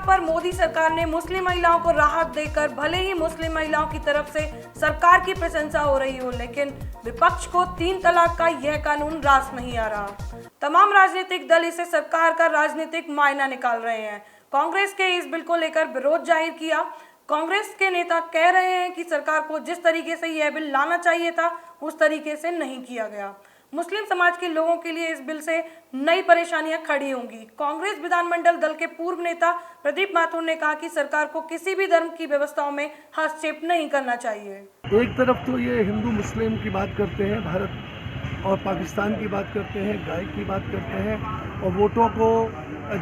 पर मोदी सरकार ने मुस्लिम महिलाओं को राहत देकर भले ही मुस्लिम महिलाओं की तरफ से सरकार की प्रशंसा हो रही हो, लेकिन विपक्ष को 3 तलाक का यह कानून रास नहीं आ रहा। तमाम राजनीतिक दल इसे सरकार का राजनीतिक मायना निकाल रहे हैं। कांग्रेस के इस बिल को लेकर विरोध जाहिर किया। कांग्रेस के नेता कह रहे हैं कि सरकार को जिस तरीके से यह बिल लाना चाहिए था उस तरीके से नहीं किया गया। मुस्लिम समाज के लोगों के लिए इस बिल से नई परेशानियां खड़ी होंगी। कांग्रेस विधानमंडल दल के पूर्व नेता प्रदीप माथुर ने कहा कि सरकार को किसी भी धर्म की व्यवस्थाओं में हस्तक्षेप नहीं करना चाहिए। एक तरफ तो ये हिंदू मुस्लिम की बात करते हैं, भारत और पाकिस्तान की बात करते हैं, गाय की बात करते हैं, और वोटों को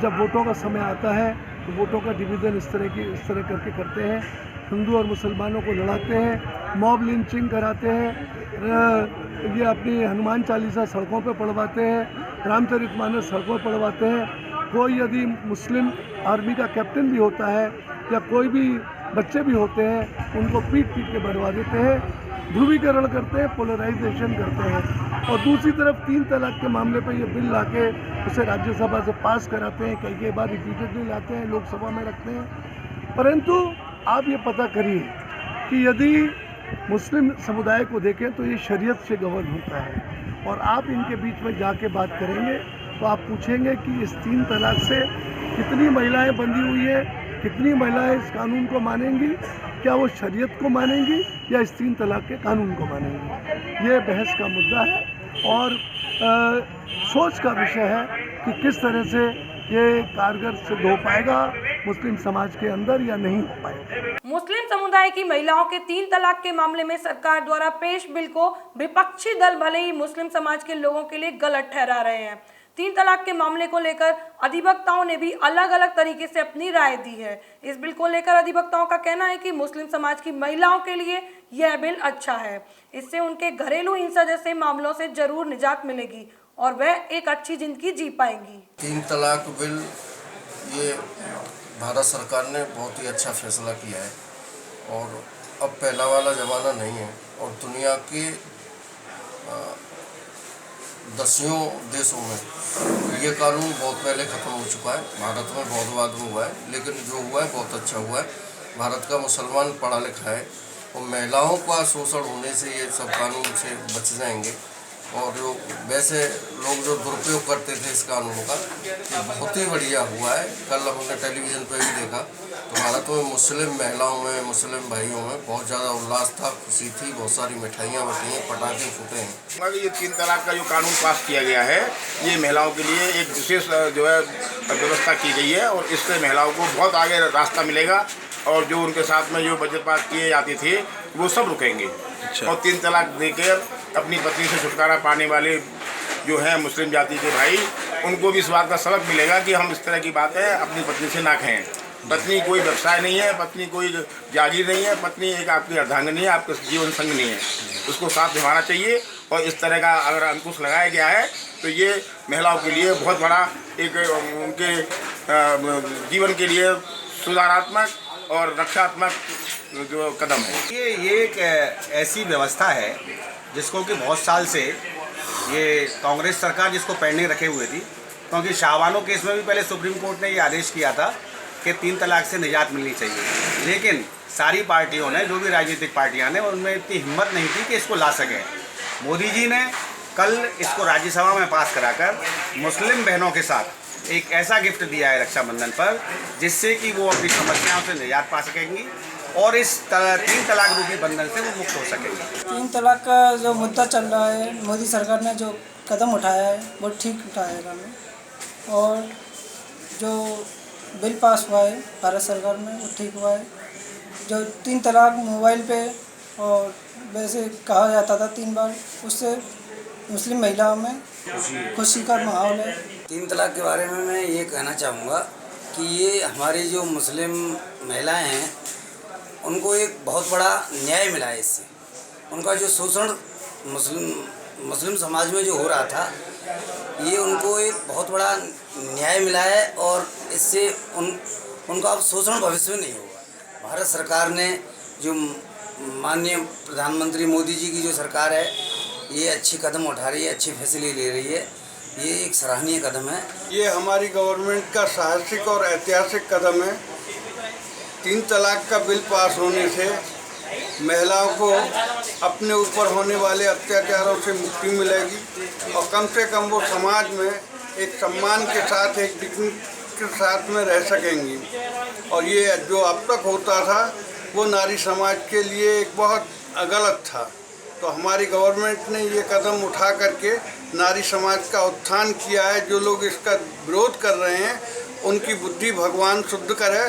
जब वोटों का समय आता है तो वोटों का डिवीज़न इस तरह करके करते हैं। हिंदू और मुसलमानों को लड़ाते हैं, मॉब लिंचिंग कराते हैं, ये अपनी हनुमान चालीसा सड़कों पर पढ़वाते हैं, रामचरितमानस सड़कों पर पढ़वाते हैं। कोई यदि मुस्लिम आर्मी का कैप्टन भी होता है या कोई भी बच्चे भी होते हैं, उनको पीट के बढ़वा देते हैं, ध्रुवीकरण करते हैं, पोलराइजेशन करते हैं। और दूसरी तरफ 3 तलाक के मामले पर ये बिल लाके उसे राज्यसभा से पास कराते हैं, कई बार रिपीटेडली लाते हैं, लोकसभा में रखते हैं। परंतु आप ये पता करिए कि यदि मुस्लिम समुदाय को देखें तो ये शरीयत से गवर्न होता है, और आप इनके बीच में जाके बात करेंगे तो आप पूछेंगे कि इस 3 तलाक से कितनी महिलाएं बंधी हुई हैं, कितनी महिलाएं इस कानून को मानेंगी, क्या वो शरीयत को मानेंगी या इस 3 तलाक के कानून को मानेंगी। ये बहस का मुद्दा है और सोच का विषय है कि किस तरह से ये कारगर सिद्ध हो पाएगा मुस्लिम समाज के अंदर या नहीं हो पाएगा। मुस्लिम समुदाय की महिलाओं के 3 तलाक के मामले में सरकार द्वारा पेश बिल को विपक्षी दल भले ही मुस्लिम समाज के लोगों के लिए गलत ठहरा रहे हैं। 3 तलाक के मामले को लेकर अधिवक्ताओं ने भी अलग अलग तरीके से अपनी राय दी है। इस बिल को लेकर अधिवक्ताओं का कहना है कि मुस्लिम समाज की महिलाओं के लिए यह बिल अच्छा है। इससे उनके घरेलू हिंसा जैसे मामलों से जरूर निजात मिलेगी और वह एक अच्छी जिंदगी जी पाएंगी। 3 तलाक बिल ये भारत सरकार ने बहुत ही अच्छा फैसला किया है और अब पहला वाला ज़माना नहीं है, और दुनिया के दसियों देशों में ये कानून बहुत पहले ख़त्म हो चुका है। भारत में बहुत बाद में हुआ है, लेकिन जो हुआ है बहुत अच्छा हुआ है। भारत का मुसलमान पढ़ा लिखा है और महिलाओं का शोषण होने से ये सब कानून से बच जाएंगे। और जो वैसे लोग जो दुरुपयोग करते थे इस कानून का, ये बहुत ही बढ़िया हुआ है। कल हमने टेलीविज़न पर भी देखा तो भारत में मुस्लिम महिलाओं में, मुस्लिम भाइयों में बहुत ज़्यादा उल्लास था, खुशी थी, बहुत सारी मिठाइयाँ बटी हैं, पटाखे फूटे हैं। ये 3 तलाक का जो कानून पास किया गया है, ये महिलाओं के लिए एक विशेष जो है व्यवस्था की गई है, और इससे महिलाओं को बहुत आगे रास्ता मिलेगा, और जो उनके साथ में जो वज्रपात किए जाते थे वो सब रुकेंगे। अच्छा। और 3 तलाक देकर अपनी पत्नी से छुटकारा पाने वाले जो हैं मुस्लिम जाति के भाई, उनको भी इस बात का सबक मिलेगा कि हम इस तरह की बातें अपनी पत्नी से ना कहें। पत्नी कोई व्यवसाय नहीं है, पत्नी कोई जागीर नहीं है, पत्नी एक आपकी अर्धांगिनी है, आपका जीवन संग नहीं है। उसको साथ निभाना चाहिए, और इस तरह का अगर अंकुश लगाया गया है तो ये महिलाओं के लिए बहुत बड़ा एक उनके जीवन के लिए सुधारात्मक और रक्षात्मक जो कदम है। ये एक ऐसी व्यवस्था है जिसको कि बहुत साल से ये कांग्रेस सरकार जिसको पेंडिंग रखे हुए थी, क्योंकि शाहबानो केस में भी पहले सुप्रीम कोर्ट ने ये आदेश किया था कि 3 तलाक से निजात मिलनी चाहिए, लेकिन सारी पार्टियों ने, जो भी राजनीतिक पार्टियां ने, उनमें इतनी हिम्मत नहीं थी कि इसको ला सकें। मोदी जी ने कल इसको राज्यसभा में पास कराकर मुस्लिम बहनों के साथ एक ऐसा गिफ्ट दिया है रक्षाबंधन पर, जिससे कि वो अपनी समस्याओं से निजात पा सकेंगी और इस 3 तलाक रूपी बंधन से वो मुक्त हो सकेंगे। 3 तलाक का जो मुद्दा चल रहा है, मोदी सरकार ने जो कदम उठाया है वो ठीक उठाया है, और जो बिल पास हुआ है भारत सरकार में वो ठीक हुआ है। जो 3 तलाक मोबाइल पे और वैसे कहा जाता था 3 बार, उससे मुस्लिम महिलाओं में खुशी का माहौल है। 3 तलाक के बारे में मैं ये कहना चाहूँगा कि ये हमारी जो मुस्लिम महिलाएं हैं उनको एक बहुत बड़ा न्याय मिला है इससे। उनका जो शोषण मुस्लिम समाज में जो हो रहा था, ये उनको एक बहुत बड़ा न्याय मिला है, और इससे उनका अब शोषण भविष्य में नहीं होगा। भारत सरकार ने जो माननीय प्रधानमंत्री मोदी जी की जो सरकार है, ये अच्छी कदम उठा रही है, अच्छी फैसले ले रही है, ये एक सराहनीय कदम है। ये हमारी गवर्नमेंट का साहसिक और ऐतिहासिक कदम है 3 तलाक का बिल पास होने से महिलाओं को अपने ऊपर होने वाले अत्याचारों से मुक्ति मिलेगी और कम से कम वो समाज में एक सम्मान के साथ, एक डिग्निटी के साथ में रह सकेंगी। और ये जो अब तक होता था वो नारी समाज के लिए एक बहुत गलत था। तो हमारी गवर्नमेंट ने ये कदम उठा करके नारी समाज का उत्थान किया है। जो लोग इसका विरोध कर रहे हैं उनकी बुद्धि भगवान शुद्ध करे।